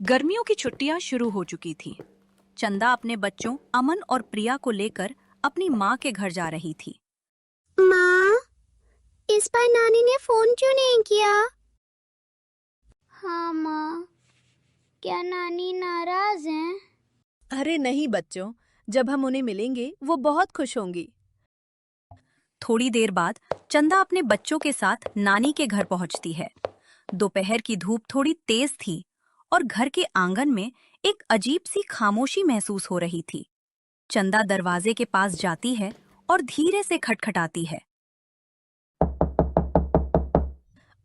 गर्मियों की छुट्टियां शुरू हो चुकी थी। चंदा अपने बच्चों अमन और प्रिया को लेकर अपनी माँ के घर जा रही थी। माँ, इस बार नानी ने फोन क्यों नहीं किया? हाँ माँ, क्या नानी नाराज हैं? अरे नहीं बच्चों, जब हम उन्हें मिलेंगे वो बहुत खुश होंगी। थोड़ी देर बाद चंदा अपने बच्चों के साथ नानी के घर पहुंचती है। दोपहर की धूप थोड़ी तेज थी और घर के आंगन में एक अजीब सी खामोशी महसूस हो रही थी। चंदा दरवाजे के पास जाती है और धीरे से खटखटाती है।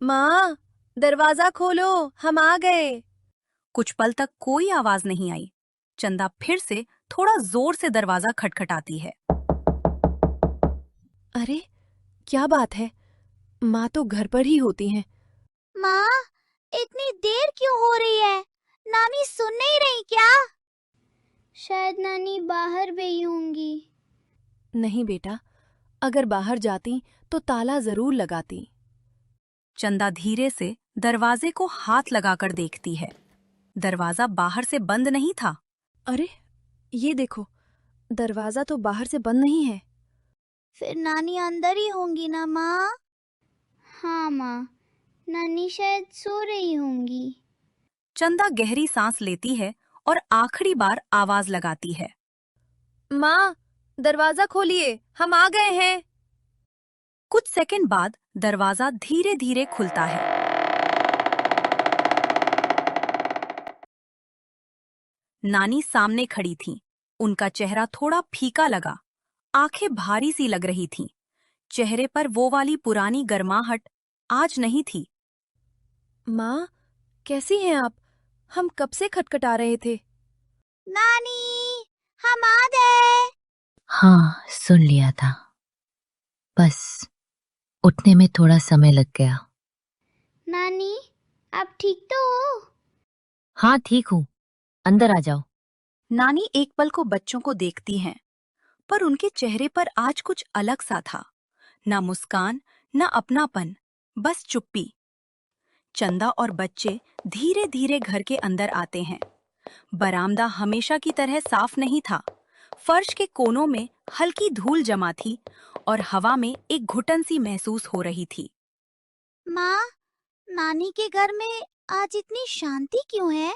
माँ, दरवाजा खोलो, हम आ गए। कुछ पल तक कोई आवाज नहीं आई। चंदा फिर से थोड़ा जोर से दरवाजा खटखटाती है। अरे, क्या बात है? माँ तो घर पर ही होती हैं। माँ, इतनी देर क्यों हो रही है? नानी सुन नहीं रही क्या? शायद नानी बाहर गई होंगी। नहीं बेटा, अगर बाहर जाती तो ताला जरूर लगाती। चंदा धीरे से दरवाजे को हाथ लगाकर देखती है। दरवाजा बाहर से बंद नहीं था। अरे, ये देखो, दरवाजा तो बाहर से बंद नहीं है। फिर नानी अंदर ही होंगी ना माँ? हाँ माँ, नानी शायद सो रही होंगी। चंदा गहरी सांस लेती है और आखिरी बार आवाज लगाती है। माँ, दरवाजा खोलिए, हम आ गए हैं। कुछ सेकंड बाद दरवाजा धीरे धीरे खुलता है। नानी सामने खड़ी थी। उनका चेहरा थोड़ा फीका लगा। आंखें भारी सी लग रही थीं। चेहरे पर वो वाली पुरानी गर्माहट आज नहीं थी। माँ, कैसी हैं आप? हम कब से खटखटा रहे थे। नानी, हम आ गए। हाँ, सुन लिया था। बस उठने में थोड़ा समय लग गया। नानी, आप ठीक तो हो? हाँ, ठीक हूँ। अंदर आ जाओ। नानी एक पल को बच्चों को देखती हैं, पर उनके चेहरे पर आज कुछ अलग सा था। ना मुस्कान, ना अपनापन, बस चुप्पी। चंदा और बच्चे धीरे धीरे घर के अंदर आते हैं। बरामदा हमेशा की तरह साफ नहीं था। फर्श के कोनों में हल्की धूल जमा थी और हवा में एक घुटन सी महसूस हो रही थी। माँ, नानी के घर में आज इतनी शांति क्यों है?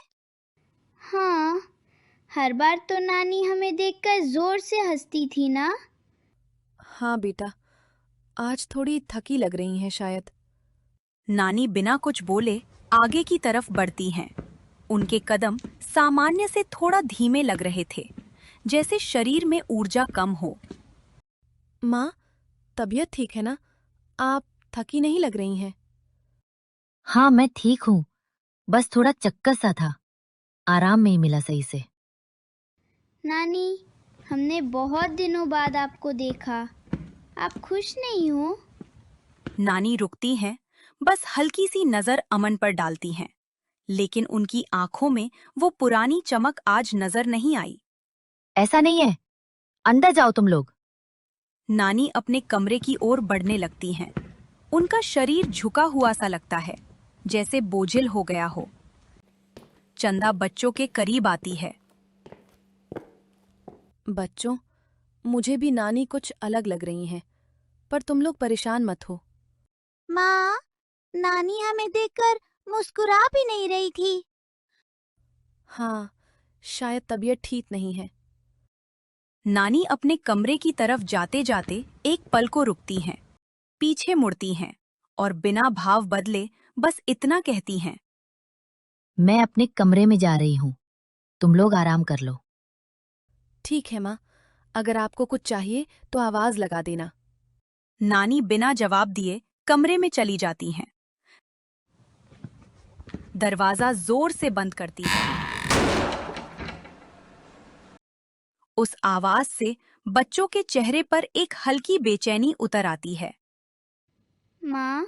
हाँ, हर बार तो नानी हमें देखकर जोर से हंसती थी ना। हाँ बेटा, आज थोड़ी थकी लग रही हैं शायद। नानी बिना कुछ बोले आगे की तरफ बढ़ती हैं। उनके कदम सामान्य से थोड़ा धीमे लग रहे थे, जैसे शरीर में ऊर्जा कम हो। माँ, तबीयत ठीक है ना? आप थकी नहीं लग रही हैं। हाँ, मैं ठीक हूँ। बस थोड़ा चक्कर सा था। आराम नहीं मिला सही से। नानी, हमने बहुत दिनों बाद आपको देखा। आप खुश नहीं हो? नानी रुकती हैं, बस हल्की सी नजर अमन पर डालती हैं, लेकिन उनकी आंखों में वो पुरानी चमक आज नजर नहीं आई। ऐसा नहीं है। अंदर जाओ तुम लोग। नानी अपने कमरे की ओर बढ़ने लगती हैं। उनका शरीर झुका हुआ सा लगता है, जैसे बोझिल हो गया हो। चंदा बच्चों के करीब आती है। बच्चों, मुझे भी नानी कुछ अलग लग रही हैं, पर तुम लोग परेशान मत हो। माँ, नानी हमें देखकर मुस्कुरा भी नहीं रही थी। हाँ, शायद तबीयत ठीक नहीं है। नानी अपने कमरे की तरफ जाते जाते एक पल को रुकती हैं, पीछे मुड़ती हैं और बिना भाव बदले बस इतना कहती हैं। मैं अपने कमरे में जा रही हूँ। तुम लोग आराम कर लो। ठीक है माँ, अगर आपको कुछ चाहिए तो आवाज लगा देना। नानी बिना जवाब दिए कमरे में चली जाती हैं। दरवाजा जोर से बंद करती है। उस आवाज से बच्चों के चेहरे पर एक हल्की बेचैनी उतर आती है। माँ,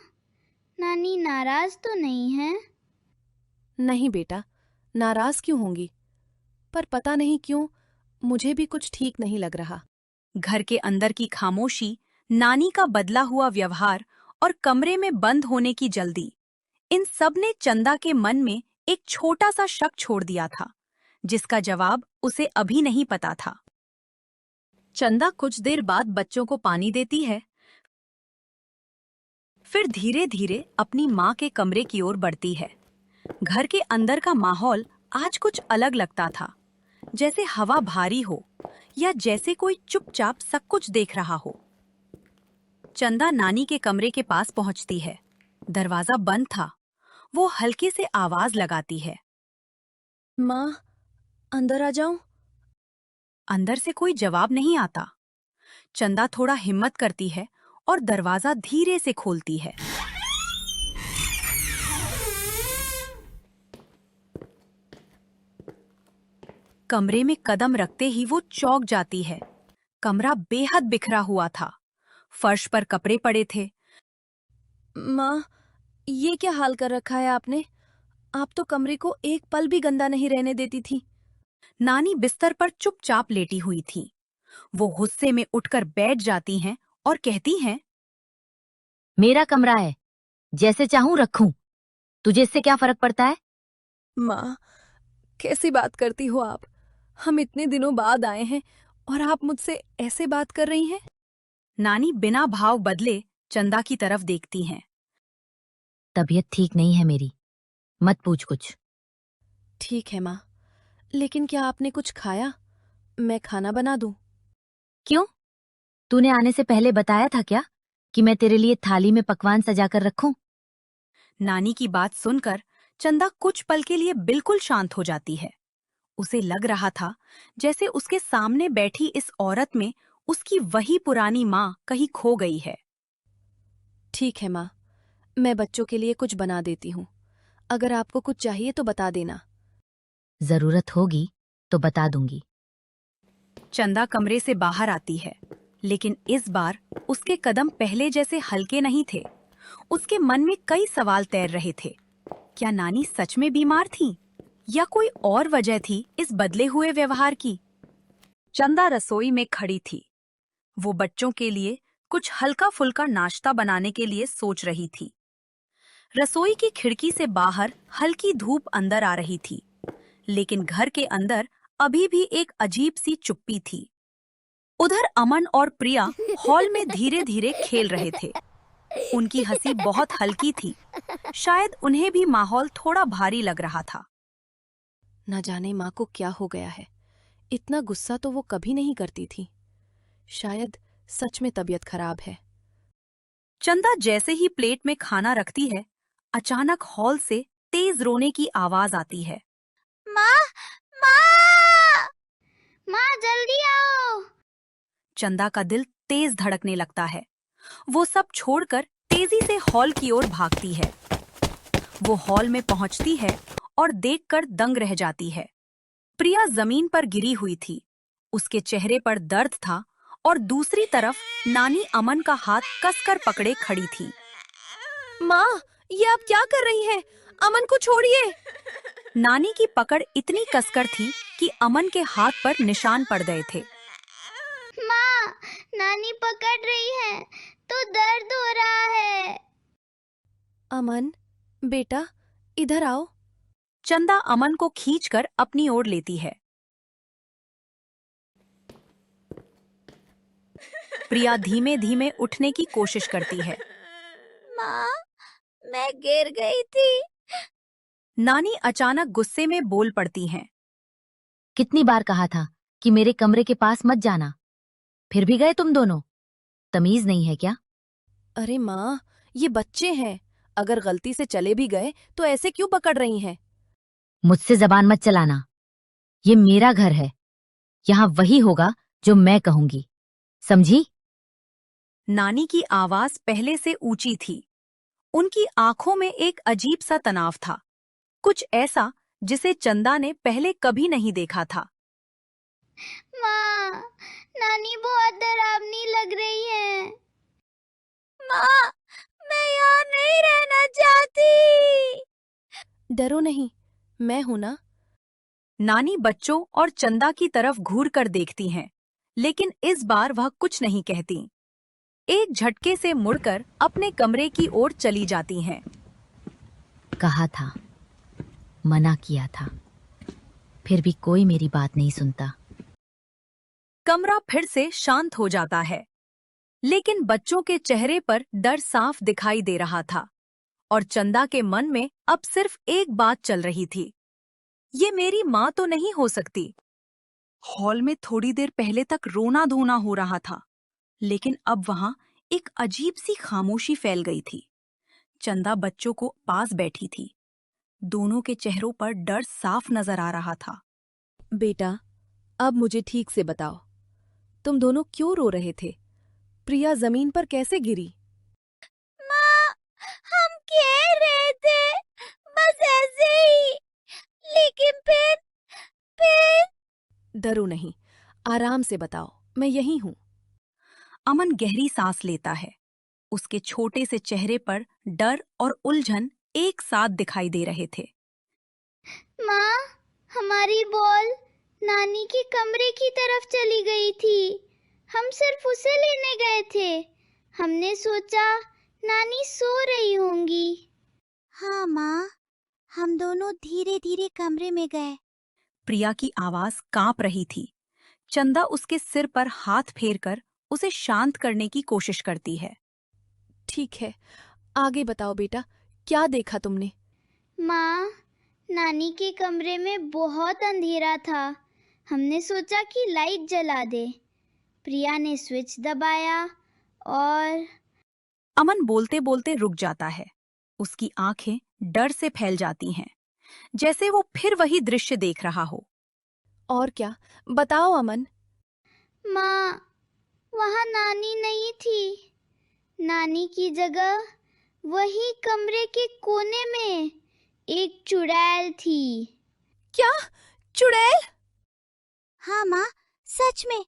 नानी नाराज तो नहीं है? नहीं बेटा, नाराज क्यों होंगी? पर पता नहीं क्यों, मुझे भी कुछ ठीक नहीं लग रहा। घर के अंदर की खामोशी, नानी का बदला हुआ व्यवहार और कमरे में बंद होने की जल्दी, इन सब ने चंदा के मन में एक छोटा सा शक छोड़ दिया था, जिसका जवाब उसे अभी नहीं पता था। चंदा कुछ देर बाद बच्चों को पानी देती है, फिर धीरे धीरे अपनी माँ के कमरे की ओर बढ़ती है। घर के अंदर का माहौल आज कुछ अलग लगता था, जैसे हवा भारी हो या जैसे कोई चुपचाप सब कुछ देख रहा हो। चंदा नानी के कमरे के पास पहुंचती है। दरवाजा बंद था। वो हल्के से आवाज लगाती है, माँ, अंदर आ जाऊं? अंदर से कोई जवाब नहीं आता। चंदा थोड़ा हिम्मत करती है और दरवाजा धीरे से खोलती है। कमरे में कदम रखते ही वो चौंक जाती है। कमरा बेहद बिखरा हुआ था। फर्श पर कपड़े पड़े थे। माँ, ये क्या हाल कर रखा है आपने? आप तो कमरे को एक पल भी गंदा नहीं रहने देती थी। नानी बिस्तर पर चुपचाप लेटी हुई थी। वो गुस्से में उठकर बैठ जाती हैं और कहती हैं, मेरा कमरा है, जैसे चाहूं रखूं, तुझे इससे क्या फर्क पड़ता है? माँ, कैसी बात करती हो आप? हम इतने दिनों बाद आए हैं और आप मुझसे ऐसे बात कर रही हैं? नानी बिना भाव बदले चंदा की तरफ देखती हैं। तबीयत ठीक नहीं है मेरी, मत पूछ कुछ। ठीक है माँ, लेकिन क्या आपने कुछ खाया? मैं खाना बना दूं? क्यों? तूने आने से पहले बताया था क्या कि मैं तेरे लिए थाली में पकवान सजाकर रखूं? नानी की बात सुनकर चंदा कुछ पल के लिए बिल्कुल शांत हो जाती है। उसे लग रहा था जैसे उसके सामने बैठी इस औरत में उसकी वही पुरानी माँ कहीं खो गई है। ठीक है माँ, मैं बच्चों के लिए कुछ बना देती हूँ। अगर आपको कुछ चाहिए तो बता देना। जरूरत होगी तो बता दूंगी। चंदा कमरे से बाहर आती है, लेकिन इस बार उसके कदम पहले जैसे हल्के नहीं थे। उसके मन में कई सवाल तैर रहे थे। क्या नानी सच में बीमार थी या कोई और वजह थी इस बदले हुए व्यवहार की? चंदा रसोई में खड़ी थी। वो बच्चों के लिए कुछ हल्का फुल्का नाश्ता बनाने के लिए सोच रही थी। रसोई की खिड़की से बाहर हल्की धूप अंदर आ रही थी, लेकिन घर के अंदर अभी भी एक अजीब सी चुप्पी थी। उधर अमन और प्रिया हॉल में धीरे धीरे खेल रहे थे। उनकी हंसी बहुत हल्की थी। शायद उन्हें भी माहौल थोड़ा भारी लग रहा था। न जाने माँ को क्या हो गया है। इतना गुस्सा तो वो कभी नहीं करती थी। शायद सच में तबीयत खराब है। चंदा जैसे ही प्लेट में खाना रखती है, अचानक हॉल से तेज रोने की आवाज आती है। माँ, माँ, माँ जल्दी आओ। चंदा का दिल तेज धड़कने लगता है। वो सब छोड़कर तेजी से हॉल की ओर भागती है। वो हॉल में पहुंचती है और देखकर दंग रह जाती है। प्रिया जमीन पर गिरी हुई थी। उसके चेहरे पर दर्द था और दूसरी तरफ नानी अमन का हाथ कसकर पकड़े खड़ी थी। माँ, ये आप क्या कर रही हैं? अमन को छोड़िए। नानी की पकड़ इतनी कसकर थी कि अमन के हाथ पर निशान पड़ गए थे। माँ, नानी पकड़ रही है तो दर्द हो रहा है। अमन, बेटा, इधर आओ। चंदा अमन को खींचकर अपनी ओर लेती है। प्रिया धीमे धीमे उठने की कोशिश करती है। माँ, मैं गिर गई थी। नानी अचानक गुस्से में बोल पड़ती हैं। कितनी बार कहा था कि मेरे कमरे के पास मत जाना, फिर भी गए तुम दोनों। तमीज नहीं है क्या? अरे माँ, ये बच्चे हैं। अगर गलती से चले भी गए तो ऐसे क्यों पकड़ रही हैं? मुझसे जबान मत चलाना। ये मेरा घर है, यहाँ वही होगा जो मैं कहूंगी, समझी? नानी की आवाज पहले से ऊंची थी। उनकी आंखों में एक अजीब सा तनाव था, कुछ ऐसा जिसे चंदा ने पहले कभी नहीं देखा था। माँ, नानी बहुत डरावनी लग रही है। माँ, मैं यहाँ नहीं रहना चाहती। डरो नहीं, मैं हूं ना। नानी बच्चों और चंदा की तरफ घूर कर देखती हैं, लेकिन इस बार वह कुछ नहीं कहती। एक झटके से मुड़कर अपने कमरे की ओर चली जाती हैं। कहा था मना किया था, फिर भी कोई मेरी बात नहीं सुनता। कमरा फिर से शांत हो जाता है, लेकिन बच्चों के चेहरे पर डर साफ दिखाई दे रहा था और चंदा के मन में अब सिर्फ एक बात चल रही थी, ये मेरी माँ तो नहीं हो सकती। हॉल में थोड़ी देर पहले तक रोना धोना हो रहा था, लेकिन अब वहां एक अजीब सी खामोशी फैल गई थी। चंदा बच्चों को पास बैठी थी, दोनों के चेहरों पर डर साफ नजर आ रहा था। बेटा, अब मुझे ठीक से बताओ, तुम दोनों क्यों रो रहे थे? प्रिया जमीन पर कैसे गिरी? माँ, हम कह रहे थे बस ऐसे ही, लेकिन फिर डरो नहीं, आराम से बताओ, मैं यहीं हूं। अमन गहरी सांस लेता है। उसके छोटे से चेहरे पर डर और उलझन एक साथ दिखाई दे रहे थे। माँ, हमारी बॉल नानी के कमरे की तरफ चली गई थी। हम सिर्फ उसे लेने गए थे। हमने सोचा नानी सो रही होंगी। हाँ माँ, हम दोनों धीरे धीरे कमरे में गए। प्रिया की आवाज कांप रही थी। चंदा उसके सिर पर हाथ फेरकर उसे शांत करने की कोशिश करती है। ठीक है, आगे बताओ बेटा, क्या देखा तुमने? माँ, नानी के कमरे में बहुत अंधेरा था। हमने सोचा कि लाइट जला दे। प्रिया ने स्विच दबाया और अमन बोलते बोलते रुक जाता है। उसकी आंखें डर से फैल जाती हैं, जैसे वो फिर वही दृश्य देख रहा हो। और क्या, बताओ अमन। माँ, वहाँ नानी नहीं थी। नानी की जगह वही कमरे के कोने में एक चुड़ैल थी। क्या? चुड़ैल? हाँ माँ, सच में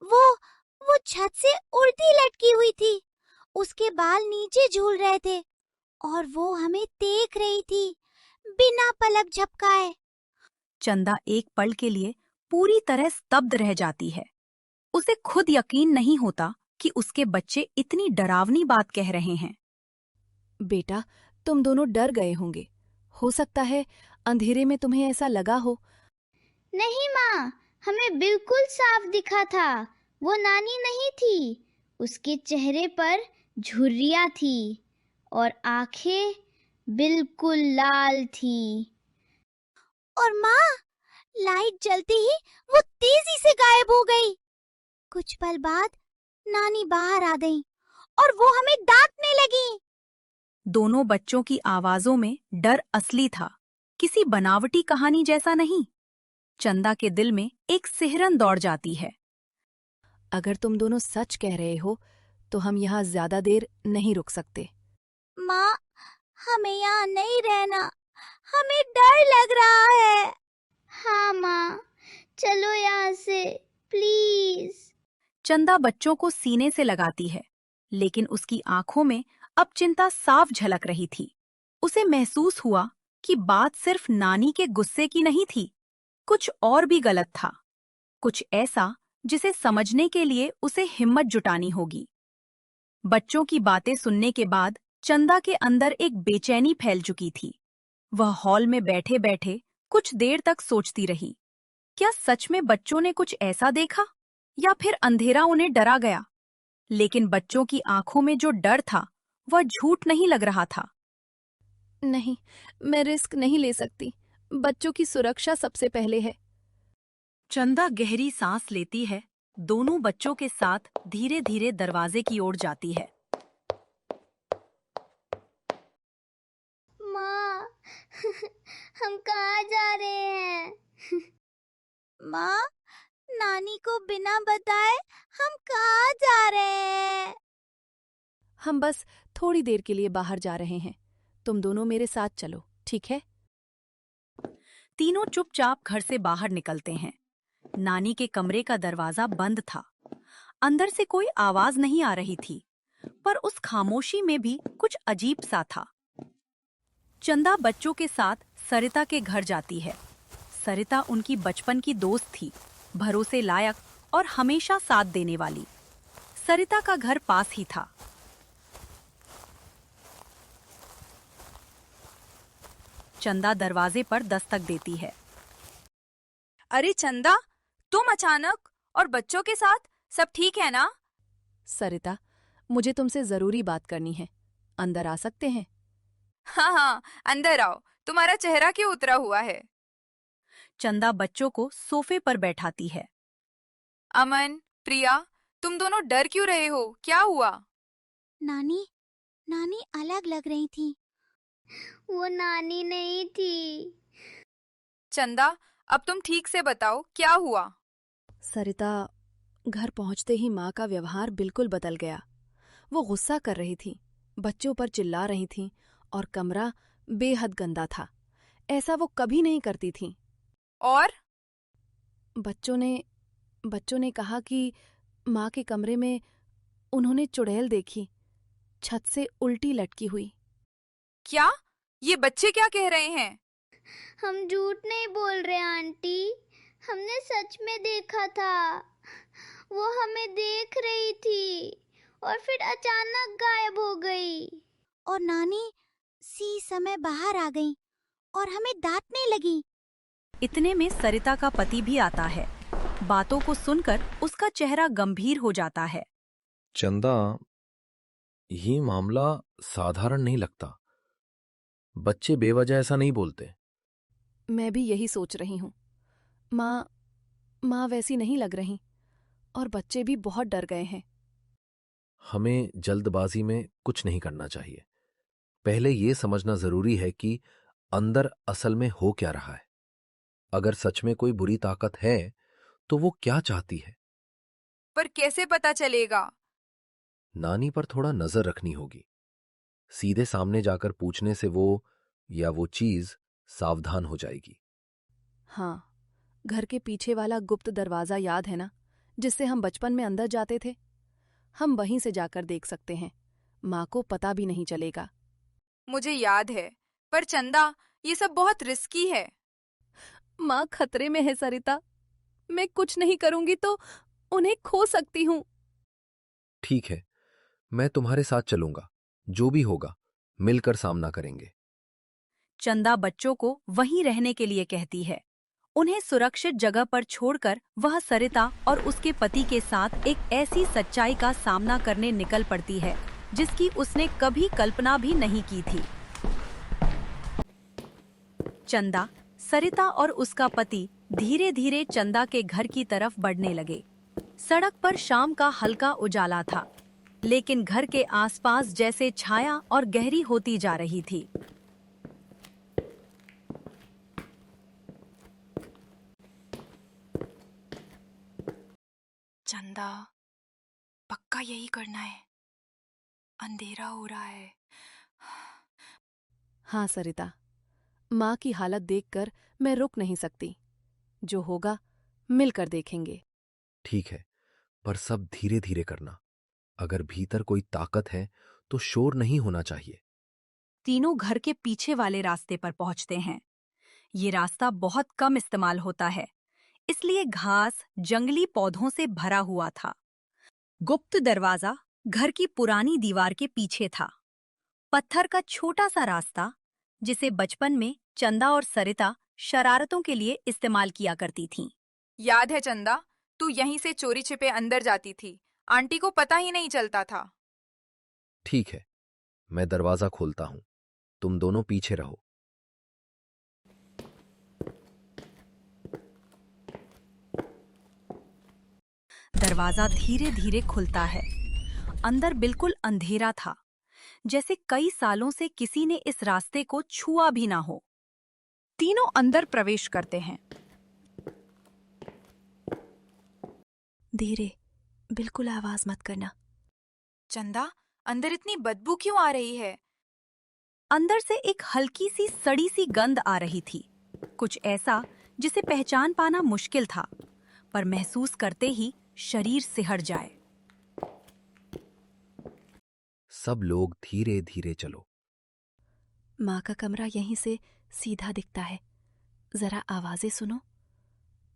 वो छत से उड़ती लटकी हुई थी। उसके बाल नीचे झूल रहे थे और वो हमें देख रही थी बिना पलक झपकाए। चंदा एक पल के लिए पूरी तरह स्तब्ध रह जाती है। उसे खुद यकीन नहीं होता कि उसके बच्चे इतनी डरावनी बात कह रहे हैं। बेटा, तुम दोनों डर गए होंगे। हो सकता है अंधेरे में तुम्हें ऐसा लगा हो। नहीं माँ, हमें बिल्कुल साफ दिखा था। वो नानी नहीं थी। उसके चेहरे पर झुर्रियाँ थी और आंखें बिल्कुल लाल थी। और माँ, लाइट जलते ही वो तेजी से गायब हो गई। कुछ पल बाद नानी बाहर आ गई और वो हमें डांटने लगी। दोनों बच्चों की आवाजों में डर असली था, किसी बनावटी कहानी जैसा नहीं। चंदा के दिल में एक सिहरन दौड़ जाती है। अगर तुम दोनों सच कह रहे हो तो हम यहाँ ज्यादा देर नहीं रुक सकते। माँ, हमें यहाँ नहीं रहना। हमें डर लग रहा है। हाँ माँ, चलो यहाँ से प्लीज। चंदा बच्चों को सीने से लगाती है, लेकिन उसकी आंखों में अब चिंता साफ झलक रही थी। उसे महसूस हुआ कि बात सिर्फ नानी के गुस्से की नहीं थी, कुछ और भी गलत था, कुछ ऐसा जिसे समझने के लिए उसे हिम्मत जुटानी होगी। बच्चों की बातें सुनने के बाद चंदा के अंदर एक बेचैनी फैल चुकी थी। वह हॉल में बैठे बैठे कुछ देर तक सोचती रही, क्या सच में बच्चों ने कुछ ऐसा देखा या फिर अंधेरा उन्हें डरा गया। लेकिन बच्चों की आंखों में जो डर था वह झूठ नहीं लग रहा था। नहीं, मैं रिस्क नहीं ले सकती। बच्चों की सुरक्षा सबसे पहले है। चंदा गहरी सांस लेती है, दोनों बच्चों के साथ धीरे धीरे दरवाजे की ओर जाती है। माँ, हम कहाँ जा रहे हैं? माँ, नानी को बिना बताए हम कहाँ जा रहे हैं? हम बस थोड़ी देर के लिए बाहर जा रहे हैं। तुम दोनों मेरे साथ चलो, ठीक है? तीनों चुपचाप घर से बाहर निकलते हैं। नानी के कमरे का दरवाजा बंद था। अंदर से कोई आवाज नहीं आ रही थी, पर उस खामोशी में भी कुछ अजीब सा था। चंदा बच्चों के साथ सरिता के घर जाती है। सरिता उनकी बचपन की दोस्त थी, भरोसे लायक और हमेशा साथ देने वाली। सरिता का घर पास ही था। चंदा दरवाजे पर दस्तक देती है। अरे चंदा, तुम अचानक और बच्चों के साथ, सब ठीक है ना? सरिता, मुझे तुमसे जरूरी बात करनी है। अंदर आ सकते हैं? हाँ हाँ, अंदर आओ। तुम्हारा चेहरा क्यों उतरा हुआ है? चंदा बच्चों को सोफे पर बैठाती है। अमन, प्रिया, तुम दोनों डर क्यों रहे हो? क्या हुआ? नानी नानी अलग लग रही थी। वो नानी नहीं थी। चंदा, अब तुम ठीक से बताओ, क्या हुआ? सरिता, घर पहुंचते ही माँ का व्यवहार बिल्कुल बदल गया। वो गुस्सा कर रही थी, बच्चों पर चिल्ला रही थी और कमरा बेहद गंदा था। ऐसा वो कभी नहीं करती थी। और? बच्चों ने कहा कि माँ के कमरे में उन्होंने चुड़ैल देखी, छत से उल्टी लटकी हुई। क्या? ये बच्चे क्या कह रहे हैं? हम झूठ नहीं बोल रहे आंटी, हमने सच में देखा था। वो हमें देख रही थी और फिर अचानक गायब हो गई। और नानी सी समय बाहर आ गई और हमें डांटने लगी। इतने में सरिता का पति भी आता है। बातों को सुनकर उसका चेहरा गंभीर हो जाता है। चंदा, ये मामला साधारण नहीं लगता। बच्चे बेवजह ऐसा नहीं बोलते। मैं भी यही सोच रही हूँ। माँ वैसी नहीं लग रही और बच्चे भी बहुत डर गए हैं। हमें जल्दबाजी में कुछ नहीं करना चाहिए। पहले ये समझना जरूरी है कि अंदर असल में हो क्या रहा है। अगर सच में कोई बुरी ताकत है तो वो क्या चाहती है। पर कैसे पता चलेगा? नानी पर थोड़ा नजर रखनी होगी। सीधे सामने जाकर पूछने से वो या वो चीज सावधान हो जाएगी। हाँ, घर के पीछे वाला गुप्त दरवाजा याद है ना, जिससे हम बचपन में अंदर जाते थे? हम वहीं से जाकर देख सकते हैं। माँ को पता भी नहीं चलेगा। मुझे याद है, पर चंदा, ये सब बहुत रिस्की है। माँ खतरे में है सरिता। मैं कुछ नहीं करूंगी तो उन्हें खो सकती हूँ। ठीक है, मैं तुम्हारे साथ चलूंगा। जो भी होगा मिलकर सामना करेंगे। चंदा बच्चों को वहीं रहने के लिए कहती है। उन्हें सुरक्षित जगह पर छोड़कर वह सरिता और उसके पति के साथ एक ऐसी सच्चाई का सामना करने निकल पड़ती है जिसकी उसने कभी कल्पना भी नहीं की थी। चंदा, सरिता और उसका पति धीरे धीरे चंदा के घर की तरफ बढ़ने लगे। सड़क पर शाम का हल्का उजाला था, लेकिन घर के आसपास जैसे छाया और गहरी होती जा रही थी। चंदा, पक्का यही करना है। अंधेरा हो रहा है। हाँ सरिता, माँ की हालत देखकर मैं रुक नहीं सकती। जो होगा मिलकर देखेंगे। ठीक है, पर सब धीरे धीरे करना। अगर भीतर कोई ताकत है तो शोर नहीं होना चाहिए। तीनों घर के पीछे वाले रास्ते पर पहुंचते हैं। ये रास्ता बहुत कम इस्तेमाल होता है, इसलिए घास, जंगली पौधों से भरा हुआ था। गुप्त दरवाजा घर की पुरानी दीवार के पीछे था। पत्थर का छोटा सा रास्ता, जिसे बचपन में चंदा और सरिता शरारतों के लिए इस्तेमाल किया करती थीं। याद है चंदा, तू यहीं से चोरी छिपे अंदर जाती थी। आंटी को पता ही नहीं चलता था। ठीक है, मैं दरवाजा खोलता हूं। तुम दोनों पीछे रहो। दरवाजा धीरे धीरे खुलता है। अंदर बिल्कुल अंधेरा था, जैसे कई सालों से किसी ने इस रास्ते को छुआ भी ना हो। तीनों अंदर प्रवेश करते हैं। धीरे, बिल्कुल आवाज मत करना। चंदा, अंदर इतनी बदबू क्यों आ रही है? अंदर से एक हल्की सी सड़ी सी गंध आ रही थी। कुछ ऐसा जिसे पहचान पाना मुश्किल था, पर महसूस करते ही शरीर सिहर जाए। सब लोग धीरे धीरे चलो। माँ का कमरा यहीं से सीधा दिखता है। जरा आवाजें सुनो।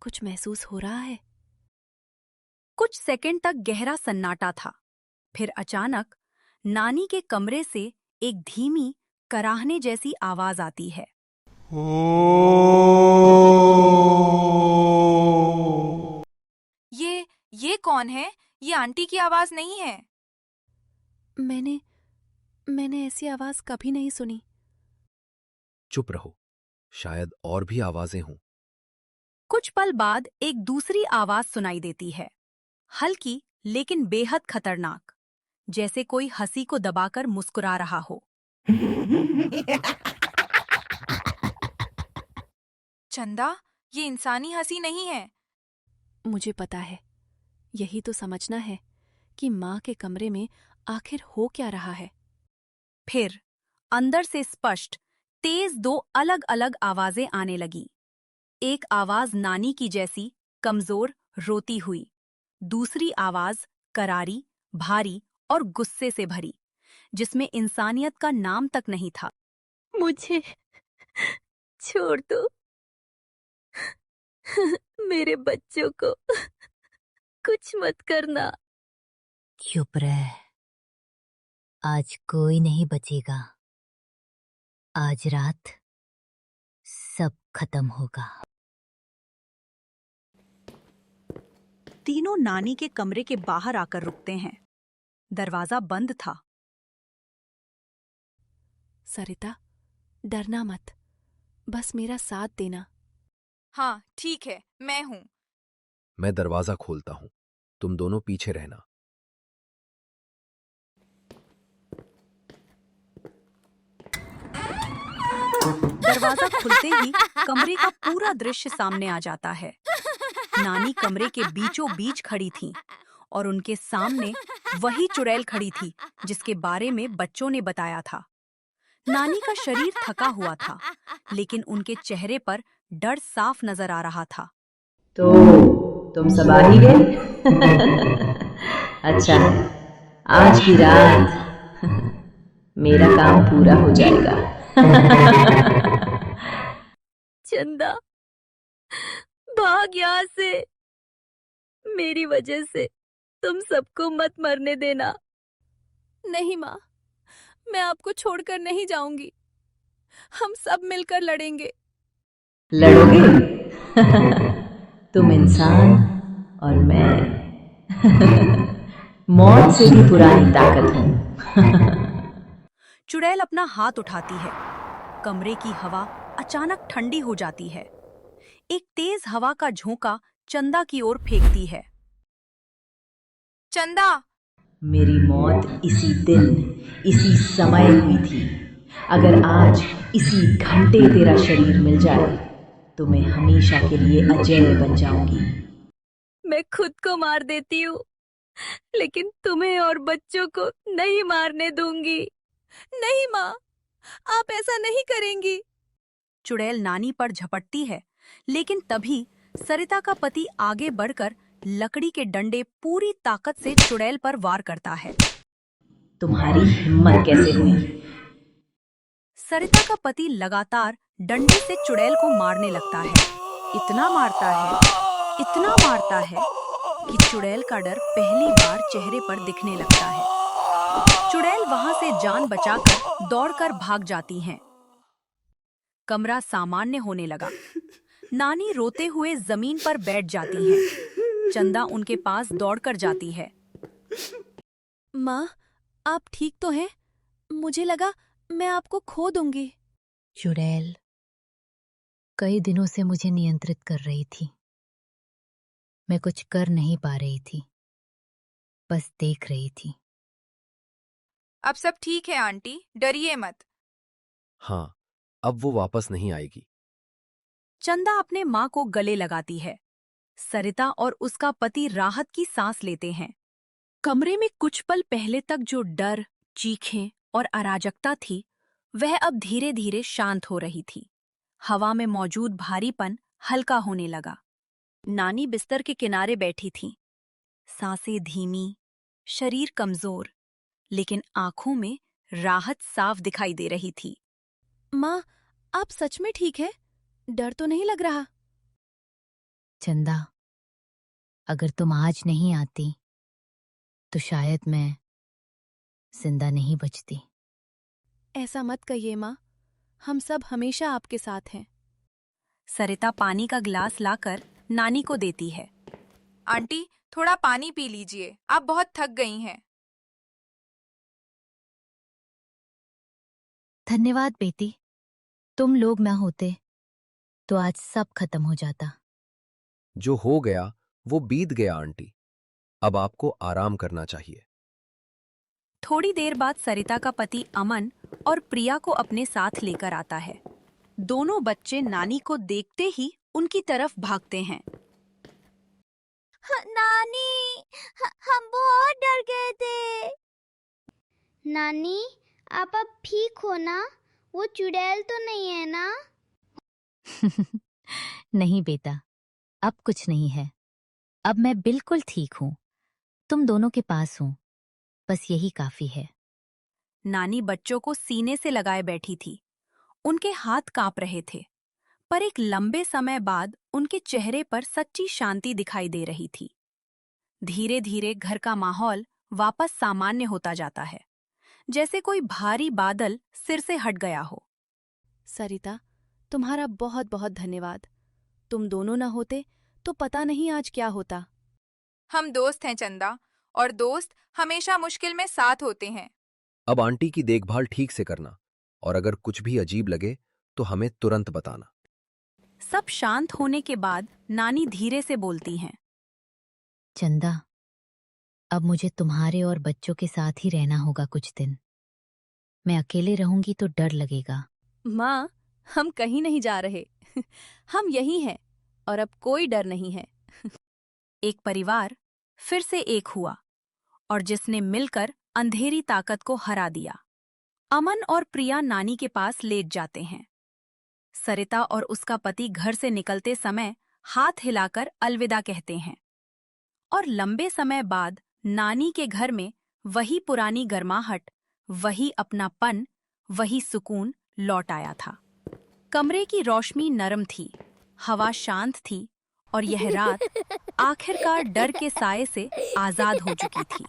कुछ महसूस हो रहा है? कुछ सेकंड तक गहरा सन्नाटा था। फिर अचानक नानी के कमरे से एक धीमी, कराहने जैसी आवाज आती है। ये कौन है? ये आंटी की आवाज नहीं है। मैंने ऐसी आवाज कभी नहीं सुनी। चुप रहो, शायद और भी आवाजें हों। कुछ पल बाद एक दूसरी आवाज सुनाई देती है, हल्की लेकिन बेहद खतरनाक, जैसे कोई हंसी को दबाकर मुस्कुरा रहा हो। चंदा, ये इंसानी हंसी नहीं है। मुझे पता है, यही तो समझना है कि माँ के कमरे में आखिर हो क्या रहा है। फिर अंदर से स्पष्ट तेज दो अलग अलग आवाजें आने लगी। एक आवाज नानी की जैसी, कमजोर, रोती हुई। दूसरी आवाज करारी, भारी और गुस्से से भरी, जिसमें इंसानियत का नाम तक नहीं था। मुझे छोड़ दो, मेरे बच्चों को कुछ मत करना। चुप रह, आज कोई नहीं बचेगा। आज रात सब खत्म होगा। तीनों नानी के कमरे के बाहर आकर रुकते हैं। दरवाजा बंद था। सरिता, डरना मत, बस मेरा साथ देना। हाँ, ठीक है, मैं हूँ। मैं दरवाजा खोलता हूं, तुम दोनों पीछे रहना। दरवाजा खुलते ही कमरे का पूरा दृश्य सामने आ जाता है। नानी कमरे के बीचों बीच खड़ी थीं और उनके सामने वही चुड़ैल खड़ी थी जिसके बारे में बच्चों ने बताया था। नानी का शरीर थका हुआ था, लेकिन उनके चेहरे पर डर साफ नजर आ रहा था। तो तुम सब आ ही गए? अच्छा है, आज की रात मेरा काम पूरा हो जाएगा। चंदा, भाग यहाँ से। मेरी वजह से तुम सबको मत मरने देना। नहीं माँ, मैं आपको छोड़कर नहीं जाऊंगी। हम सब मिलकर लड़ेंगे। लड़ोगे? तुम इंसान और मैं मौत से भी पुरानी ताकत हूँ। चुड़ैल अपना हाथ उठाती है। कमरे की हवा अचानक ठंडी हो जाती है। एक तेज हवा का झोंका चंदा की ओर फेंकती है। चंदा! मेरी मौत इसी दिन, इसी समय हुई थी। अगर आज इसी घंटे तेरा शरीर मिल जाए तो मैं हमेशा के लिए अजय बन जाऊंगी। मैं खुद को मार देती हूँ, लेकिन तुम्हें और बच्चों को नहीं मारने दूंगी। नहीं माँ, आप ऐसा नहीं करेंगी। चुड़ैल नानी पर झपटती है, लेकिन तभी सरिता का पति आगे बढ़कर लकड़ी के डंडे पूरी ताकत से चुड़ैल पर वार करता है। तुम्हारी हिम्मत कैसे हुई? सरिता का पति लगातार डंडे से चुड़ैल को मारने लगता है। इतना मारता है कि चुड़ैल का डर पहली बार चेहरे पर दिखने लगता है। चुड़ैल वहां से जान बचाकर दौड़कर भाग जाती हैं। कमरा सामान्य होने लगा। नानी रोते हुए जमीन पर बैठ जाती हैं। चंदा उनके पास दौड़कर जाती है। माँ, आप ठीक तो हैं? मुझे लगा मैं आपको खो दूंगी। चुड़ैल कई दिनों से मुझे नियंत्रित कर रही थी। मैं कुछ कर नहीं पा रही थी, बस देख रही थी। अब सब ठीक है आंटी, डरिए मत। हाँ, अब वो वापस नहीं आएगी। चंदा अपने माँ को गले लगाती है। सरिता और उसका पति राहत की सांस लेते हैं। कमरे में कुछ पल पहले तक जो डर, चीखें और अराजकता थी, वह अब धीरे धीरे शांत हो रही थी। हवा में मौजूद भारीपन हल्का होने लगा। नानी बिस्तर के किनारे बैठी थीं, सांसें धीमी, शरीर कमजोर, लेकिन आंखों में राहत साफ दिखाई दे रही थी। माँ, आप सच में ठीक है? डर तो नहीं लग रहा? चंदा, अगर तुम आज नहीं आती तो शायद मैं जिंदा नहीं बचती। ऐसा मत कहिए माँ, हम सब हमेशा आपके साथ हैं। सरिता पानी का गिलास लाकर नानी को देती है। आंटी, थोड़ा पानी पी लीजिए, आप बहुत थक गई हैं। धन्यवाद बेटी, तुम लोग ना होते तो आज सब खत्म हो जाता। जो हो गया वो बीत गया आंटी, अब आपको आराम करना चाहिए। थोड़ी देर बाद सरिता का पति अमन और प्रिया को अपने साथ लेकर आता है। दोनों बच्चे नानी को देखते ही उनकी तरफ भागते हैं। नानी, हम बहुत डर गए थे। नानी, आप अब ठीक हो ना? वो चुड़ैल तो नहीं है ना? नहीं बेटा, अब कुछ नहीं है। अब मैं बिल्कुल ठीक हूँ, तुम दोनों के पास हूँ, बस यही काफी है। नानी बच्चों को सीने से लगाए बैठी थी। उनके हाथ कांप रहे थे, पर एक लंबे समय बाद उनके चेहरे पर सच्ची शांति दिखाई दे रही थी। धीरे धीरे घर का माहौल वापस सामान्य होता जाता है, जैसे कोई भारी बादल सिर से हट गया हो। सरिता, तुम्हारा बहुत बहुत धन्यवाद। तुम दोनों न होते तो पता नहीं आज क्या होता। हम दोस्त हैं चंदा, और दोस्त हमेशा मुश्किल में साथ होते हैं। अब आंटी की देखभाल ठीक से करना, और अगर कुछ भी अजीब लगे तो हमें तुरंत बताना। सब शांत होने के बाद नानी धीरे से बोलती हैं। चंदा, अब मुझे तुम्हारे और बच्चों के साथ ही रहना होगा कुछ दिन। मैं अकेले रहूंगी तो डर लगेगा। माँ, हम कहीं नहीं जा रहे। हम यहीं हैं और अब कोई डर नहीं है। एक परिवार फिर से एक हुआ, और जिसने मिलकर अंधेरी ताकत को हरा दिया। अमन और प्रिया नानी के पास लेट जाते हैं। सरिता और उसका पति घर से निकलते समय हाथ हिलाकर अलविदा कहते हैं, और लंबे समय बाद नानी के घर में वही पुरानी गर्माहट, वही अपनापन, वही सुकून लौट आया था। कमरे की रोशनी नरम थी, हवा शांत थी, और यह रात आखिरकार डर के साए से आजाद हो चुकी थी।